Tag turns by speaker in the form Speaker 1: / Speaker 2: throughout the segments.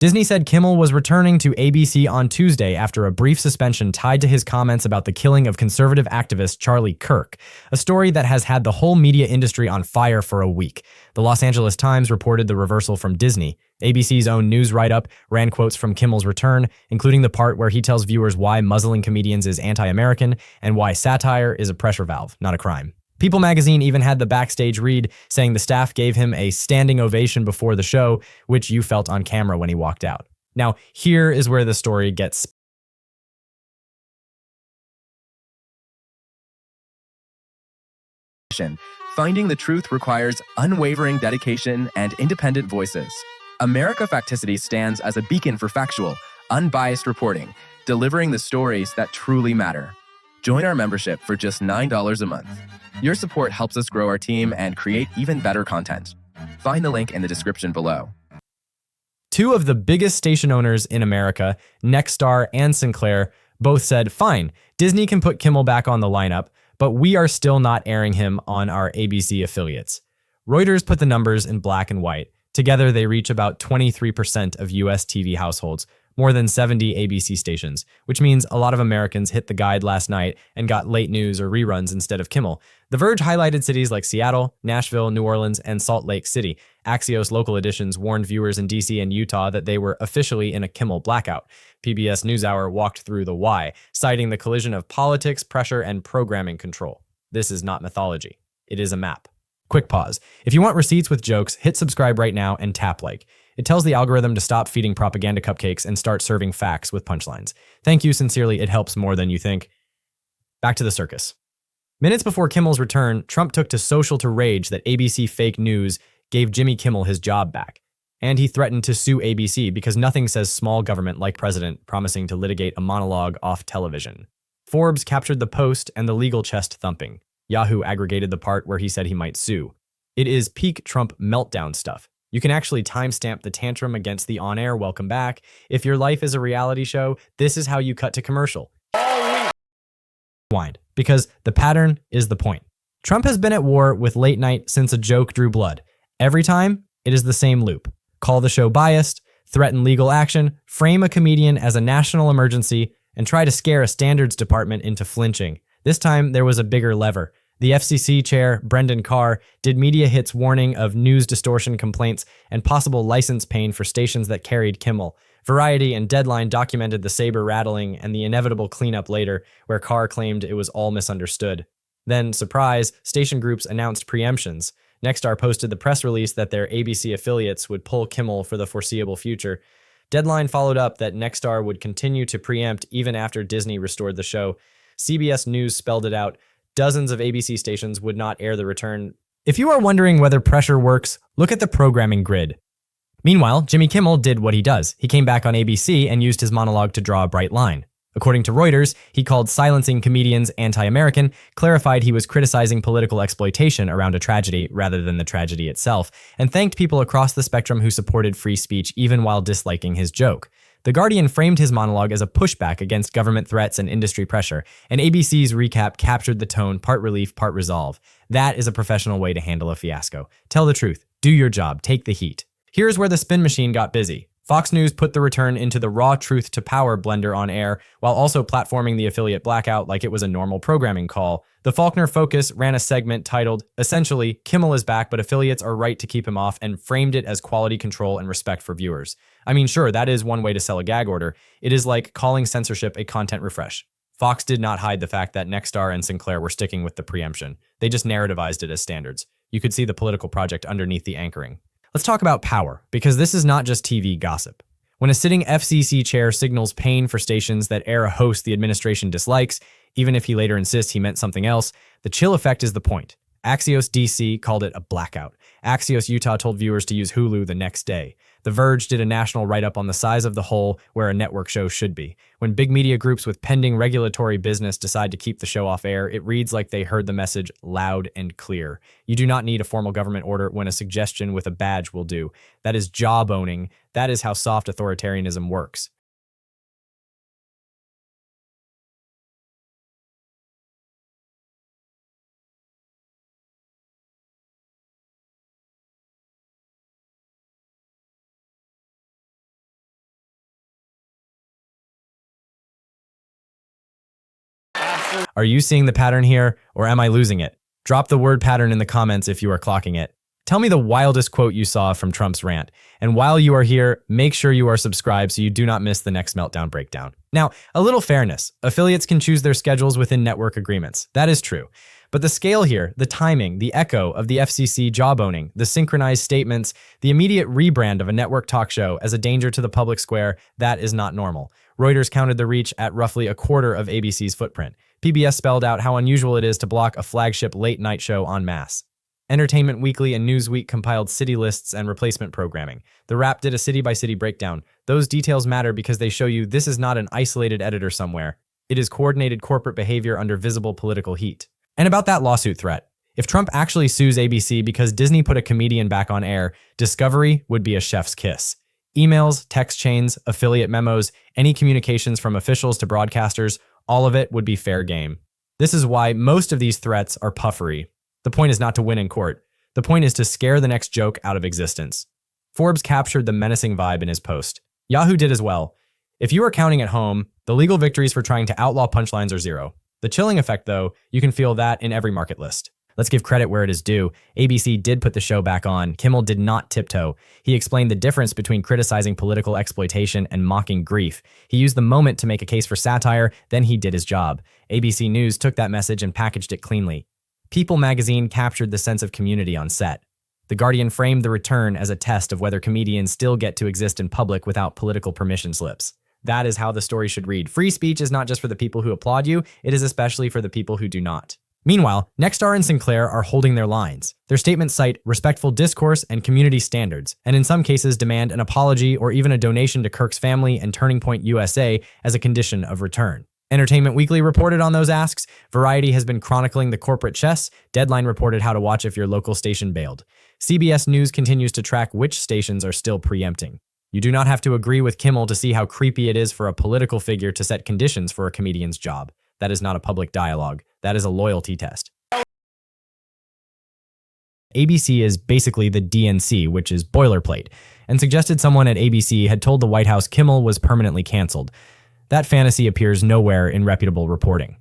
Speaker 1: Disney said Kimmel was returning to ABC on Tuesday after a brief suspension tied to his comments about the killing of conservative activist Charlie Kirk, a story that has had the whole media industry on fire for a week. The Los Angeles Times reported the reversal from Disney. ABC's own news write-up ran quotes from Kimmel's return, including the part where he tells viewers why muzzling comedians is anti-American and why satire is a pressure valve, not a crime. People magazine even had the backstage read saying the staff gave him a standing ovation before the show, which you felt on camera when he walked out. Now, here is where the story gets
Speaker 2: Finding the truth requires unwavering dedication and independent voices. America Facticity stands as a beacon for factual, unbiased reporting, delivering the stories that truly matter. Join our membership for just $9 a month. Your support helps us grow our team and create even better content. Find the link in the description below.
Speaker 1: Two of the biggest station owners in America, Nexstar and Sinclair, both said, fine, Disney can put Kimmel back on the lineup, but we are still not airing him on our ABC affiliates. Reuters put the numbers in black and white. Together, they reach about 23% of US TV households, more than 70 ABC stations, which means a lot of Americans hit the guide last night and got late news or reruns instead of Kimmel. The Verge highlighted cities like Seattle, Nashville, New Orleans, and Salt Lake City. Axios local editions warned viewers in DC and Utah that they were officially in a Kimmel blackout. PBS NewsHour walked through the why, citing the collision of politics, pressure, and programming control. This is not mythology. It is a map. Quick pause. If you want receipts with jokes, hit subscribe right now and tap like. It tells the algorithm to stop feeding propaganda cupcakes and start serving facts with punchlines. Thank you sincerely, it helps more than you think. Back to the circus. Minutes before Kimmel's return, Trump took to social to rage that ABC fake news gave Jimmy Kimmel his job back. And he threatened to sue ABC because nothing says small government like president promising to litigate a monologue off television. Forbes captured the post and the legal chest thumping. Yahoo aggregated the part where he said he might sue. It is peak Trump meltdown stuff. You can actually timestamp the tantrum against the on-air welcome back. If your life is a reality show, this is how you cut to commercial. Wind, because the pattern is the point. Trump has been at war with late night since a joke drew blood. Every time, it is the same loop. Call the show biased, threaten legal action, frame a comedian as a national emergency, and try to scare a standards department into flinching. This time, there was a bigger lever. The FCC chair, Brendan Carr, did media hits warning of news distortion complaints and possible license pain for stations that carried Kimmel. Variety and Deadline documented the saber rattling and the inevitable cleanup later, where Carr claimed it was all misunderstood. Then, surprise, station groups announced preemptions. Nexstar posted the press release that their ABC affiliates would pull Kimmel for the foreseeable future. Deadline followed up that Nexstar would continue to preempt even after Disney restored the show. CBS News spelled it out. Dozens of ABC stations would not air the return. If you are wondering whether pressure works, look at the programming grid. Meanwhile, Jimmy Kimmel did what he does. He came back on ABC and used his monologue to draw a bright line. According to Reuters, he called silencing comedians anti-American, clarified he was criticizing political exploitation around a tragedy rather than the tragedy itself, and thanked people across the spectrum who supported free speech even while disliking his joke. The Guardian framed his monologue as a pushback against government threats and industry pressure, and ABC's recap captured the tone, part relief, part resolve. That is a professional way to handle a fiasco. Tell the truth. Do your job. Take the heat. Here's where the spin machine got busy. Fox News put the return into the raw truth to power blender on air, while also platforming the affiliate blackout like it was a normal programming call. The Faulkner Focus ran a segment titled, essentially, Kimmel is back, but affiliates are right to keep him off, and framed it as quality control and respect for viewers. I mean, sure, that is one way to sell a gag order. It is like calling censorship a content refresh. Fox did not hide the fact that Nexstar and Sinclair were sticking with the preemption. They just narrativized it as standards. You could see the political project underneath the anchoring. Let's talk about power, because this is not just TV gossip. When a sitting FCC chair signals pain for stations that air a host the administration dislikes, even if he later insists he meant something else, the chill effect is the point. Axios DC called it a blackout. Axios Utah told viewers to use Hulu the next day. The Verge did a national write-up on the size of the hole where a network show should be. When big media groups with pending regulatory business decide to keep the show off air, it reads like they heard the message loud and clear. You do not need a formal government order when a suggestion with a badge will do. That is jawboning. That is how soft authoritarianism works. Are you seeing the pattern here, or am I losing it? Drop the word pattern in the comments if you are clocking it. Tell me the wildest quote you saw from Trump's rant. And while you are here, make sure you are subscribed so you do not miss the next Meltdown Breakdown. Now, a little fairness. Affiliates can choose their schedules within network agreements. That is true. But the scale here, the timing, the echo of the FCC jawboning, the synchronized statements, the immediate rebrand of a network talk show as a danger to the public square, that is not normal. Reuters counted the reach at roughly a quarter of ABC's footprint. PBS spelled out how unusual it is to block a flagship late-night show en masse. Entertainment Weekly and Newsweek compiled city lists and replacement programming. The Wrap did a city-by-city breakdown. Those details matter because they show you this is not an isolated editor somewhere. It is coordinated corporate behavior under visible political heat. And about that lawsuit threat. If Trump actually sues ABC because Disney put a comedian back on air, Discovery would be a chef's kiss. Emails, text chains, affiliate memos, any communications from officials to broadcasters, all of it would be fair game. This is why most of these threats are puffery. The point is not to win in court. The point is to scare the next joke out of existence. Forbes captured the menacing vibe in his post. Yahoo did as well. If you are counting at home, the legal victories for trying to outlaw punchlines are zero. The chilling effect, though, you can feel that in every market list. Let's give credit where it is due. ABC did put the show back on. Kimmel did not tiptoe. He explained the difference between criticizing political exploitation and mocking grief. He used the moment to make a case for satire, then he did his job. ABC News took that message and packaged it cleanly. People magazine captured the sense of community on set. The Guardian framed the return as a test of whether comedians still get to exist in public without political permission slips. That is how the story should read. Free speech is not just for the people who applaud you, it is especially for the people who do not. Meanwhile, Nexstar and Sinclair are holding their lines. Their statements cite respectful discourse and community standards, and in some cases demand an apology or even a donation to Kirk's family and Turning Point USA as a condition of return. Entertainment Weekly reported on those asks. Variety has been chronicling the corporate chess. Deadline reported how to watch if your local station bailed. CBS News continues to track which stations are still preempting. You do not have to agree with Kimmel to see how creepy it is for a political figure to set conditions for a comedian's job. That is not a public dialogue. That is a loyalty test. ABC is basically the DNC, which is boilerplate, and suggested someone at ABC had told the White House Kimmel was permanently canceled. That fantasy appears nowhere in reputable reporting.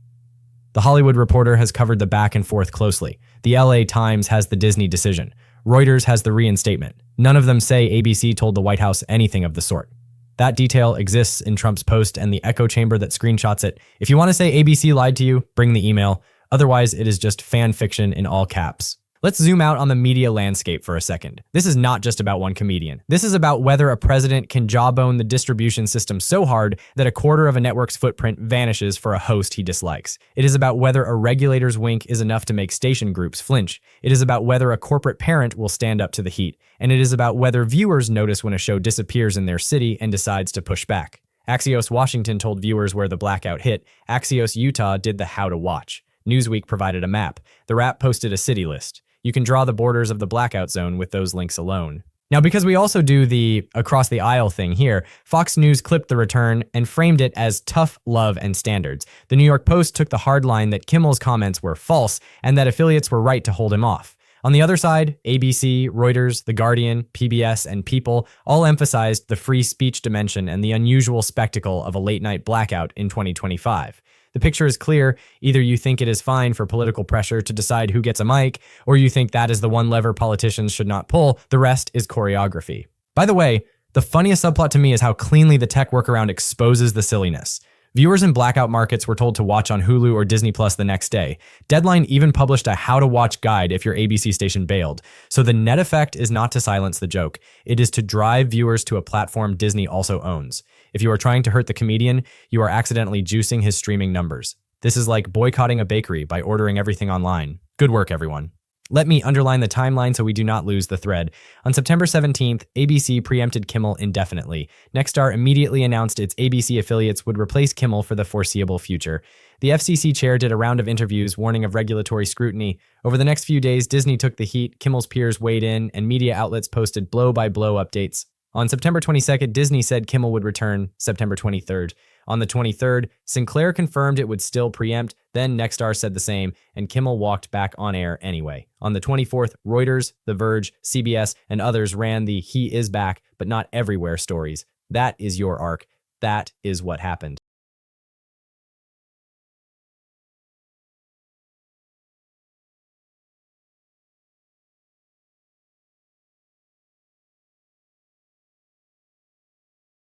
Speaker 1: The Hollywood Reporter has covered the back and forth closely. The LA Times has the Disney decision. Reuters has the reinstatement. None of them say ABC told the White House anything of the sort. That detail exists in Trump's post and the echo chamber that screenshots it. If you want to say ABC lied to you, bring the email. Otherwise, it is just fan fiction in all caps. Let's zoom out on the media landscape for a second. This is not just about one comedian. This is about whether a president can jawbone the distribution system so hard that a quarter of a network's footprint vanishes for a host he dislikes. It is about whether a regulator's wink is enough to make station groups flinch. It is about whether a corporate parent will stand up to the heat. And it is about whether viewers notice when a show disappears in their city and decides to push back. Axios Washington told viewers where the blackout hit. Axios Utah did the how to watch. Newsweek provided a map. The Wrap posted a city list. You can draw the borders of the blackout zone with those links alone. Now, because we also do the across the aisle thing here, Fox News clipped the return and framed it as tough love and standards. The New York Post took the hard line that Kimmel's comments were false and that affiliates were right to hold him off. On the other side, ABC, Reuters, The Guardian, PBS, and People all emphasized the free speech dimension and the unusual spectacle of a late-night blackout in 2025. The picture is clear. Either you think it is fine for political pressure to decide who gets a mic, or you think that is the one lever politicians should not pull. The rest is choreography. By the way, the funniest subplot to me is how cleanly the tech workaround exposes the silliness. Viewers in blackout markets were told to watch on Hulu or Disney Plus the next day. Deadline even published a how-to-watch guide if your ABC station bailed. So the net effect is not to silence the joke. It is to drive viewers to a platform Disney also owns. If you are trying to hurt the comedian, you are accidentally juicing his streaming numbers. This is like boycotting a bakery by ordering everything online. Good work, everyone. Let me underline the timeline so we do not lose the thread. On September 17th, ABC preempted Kimmel indefinitely. Nexstar immediately announced its ABC affiliates would replace Kimmel for the foreseeable future. The FCC chair did a round of interviews warning of regulatory scrutiny. Over the next few days, Disney took the heat, Kimmel's peers weighed in, and media outlets posted blow-by-blow updates. On September 22nd, Disney said Kimmel would return September 23rd. On the 23rd, Sinclair confirmed it would still preempt, then Nexstar said the same, and Kimmel walked back on air anyway. On the 24th, Reuters, The Verge, CBS, and others ran the "he is back, but not everywhere" stories. That is your arc. That is what happened.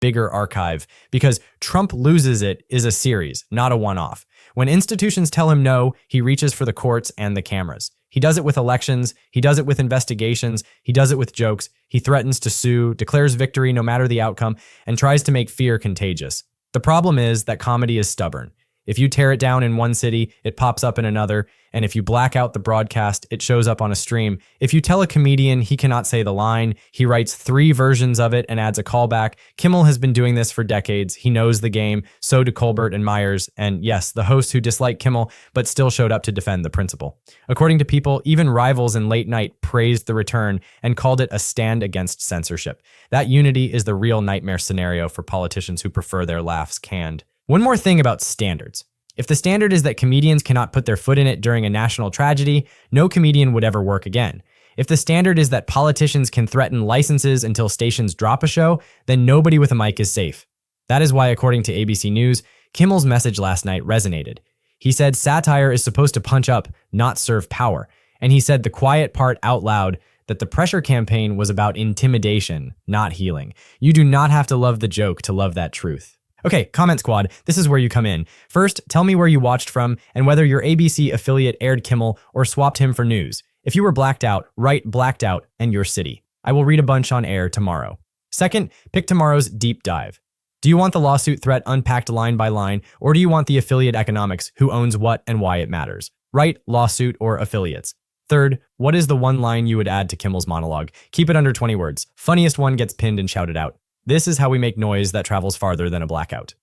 Speaker 1: bigger archive, because Trump loses it is a series, not a one-off. When institutions tell him no, he reaches for the courts and the cameras. He does it with elections, he does it with investigations, he does it with jokes, he threatens to sue, declares victory no matter the outcome, and tries to make fear contagious. The problem is that comedy is stubborn. If you tear it down in one city, it pops up in another, and if you black out the broadcast, it shows up on a stream. If you tell a comedian he cannot say the line, he writes 3 versions of it and adds a callback. Kimmel has been doing this for decades. He knows the game. So do Colbert and Myers, and yes, the hosts who dislike Kimmel but still showed up to defend the principle. According to People, even rivals in late night praised the return and called it a stand against censorship. That unity is the real nightmare scenario for politicians who prefer their laughs canned. One more thing about standards. If the standard is that comedians cannot put their foot in it during a national tragedy, no comedian would ever work again. If the standard is that politicians can threaten licenses until stations drop a show, then nobody with a mic is safe. That is why, according to ABC News, Kimmel's message last night resonated. He said satire is supposed to punch up, not serve power. And he said the quiet part out loud, that the pressure campaign was about intimidation, not healing. You do not have to love the joke to love that truth. Okay, comment squad, this is where you come in. First, tell me where you watched from and whether your ABC affiliate aired Kimmel or swapped him for news. If you were blacked out, write blacked out and your city. I will read a bunch on air tomorrow. Second, pick tomorrow's deep dive. Do you want the lawsuit threat unpacked line by line, or do you want the affiliate economics, who owns what and why it matters? Write lawsuit or affiliates. Third, what is the one line you would add to Kimmel's monologue? Keep it under 20 words. Funniest one gets pinned and shouted out. This is how we make noise that travels farther than a blackout.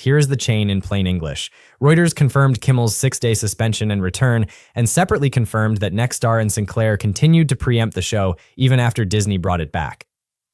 Speaker 1: Here is the chain in plain English. Reuters confirmed Kimmel's 6-day suspension and return, and separately confirmed that Nexstar and Sinclair continued to preempt the show even after Disney brought it back.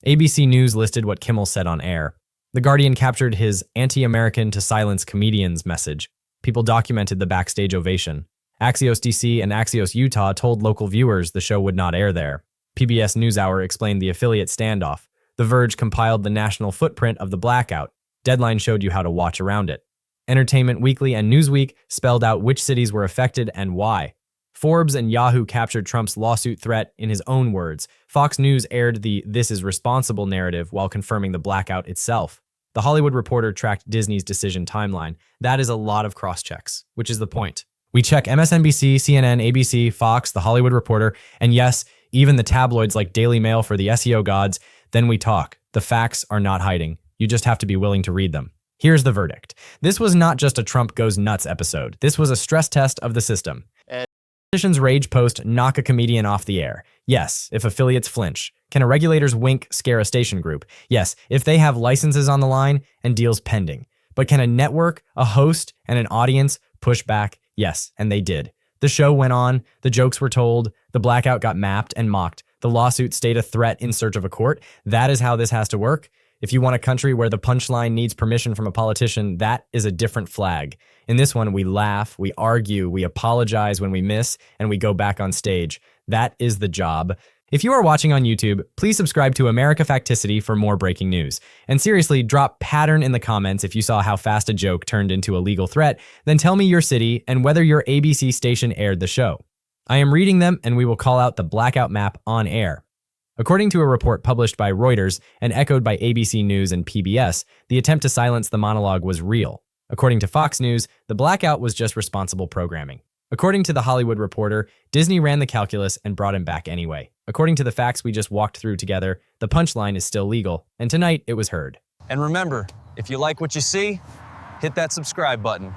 Speaker 1: ABC News listed what Kimmel said on air. The Guardian captured his anti-American to silence comedians message. People documented the backstage ovation. Axios DC and Axios Utah told local viewers the show would not air there. PBS NewsHour explained the affiliate standoff. The Verge compiled the national footprint of the blackout. Deadline showed you how to watch around it. Entertainment Weekly and Newsweek spelled out which cities were affected and why. Forbes and Yahoo captured Trump's lawsuit threat in his own words. Fox News aired the "this is responsible" narrative while confirming the blackout itself. The Hollywood Reporter tracked Disney's decision timeline. That is a lot of cross-checks, which is the point. We check MSNBC, CNN, ABC, Fox, The Hollywood Reporter, and yes, even the tabloids like Daily Mail for the SEO gods. Then we talk. The facts are not hiding. You just have to be willing to read them. Here's the verdict. This was not just a Trump goes nuts episode. This was a stress test of the system. Politicians rage post knock a comedian off the air. Yes, if affiliates flinch. Can a regulator's wink scare a station group? Yes, if they have licenses on the line and deals pending. But can a network, a host, and an audience push back? Yes, and they did. The show went on, the jokes were told, the blackout got mapped and mocked, the lawsuit stayed a threat in search of a court. That is how this has to work. If you want a country where the punchline needs permission from a politician, that is a different flag. In this one, we laugh, we argue, we apologize when we miss, and we go back on stage. That is the job. If you are watching on YouTube, please subscribe to America Facticity for more breaking news. And seriously, drop pattern in the comments if you saw how fast a joke turned into a legal threat, then tell me your city and whether your ABC station aired the show. I am reading them, and we will call out the blackout map on air. According to a report published by Reuters and echoed by ABC News and PBS, the attempt to silence the monologue was real. According to Fox News, the blackout was just responsible programming. According to The Hollywood Reporter, Disney ran the calculus and brought him back anyway. According to the facts we just walked through together, the punchline is still legal, and tonight it was heard.
Speaker 3: And remember, if you like what you see, hit that subscribe button.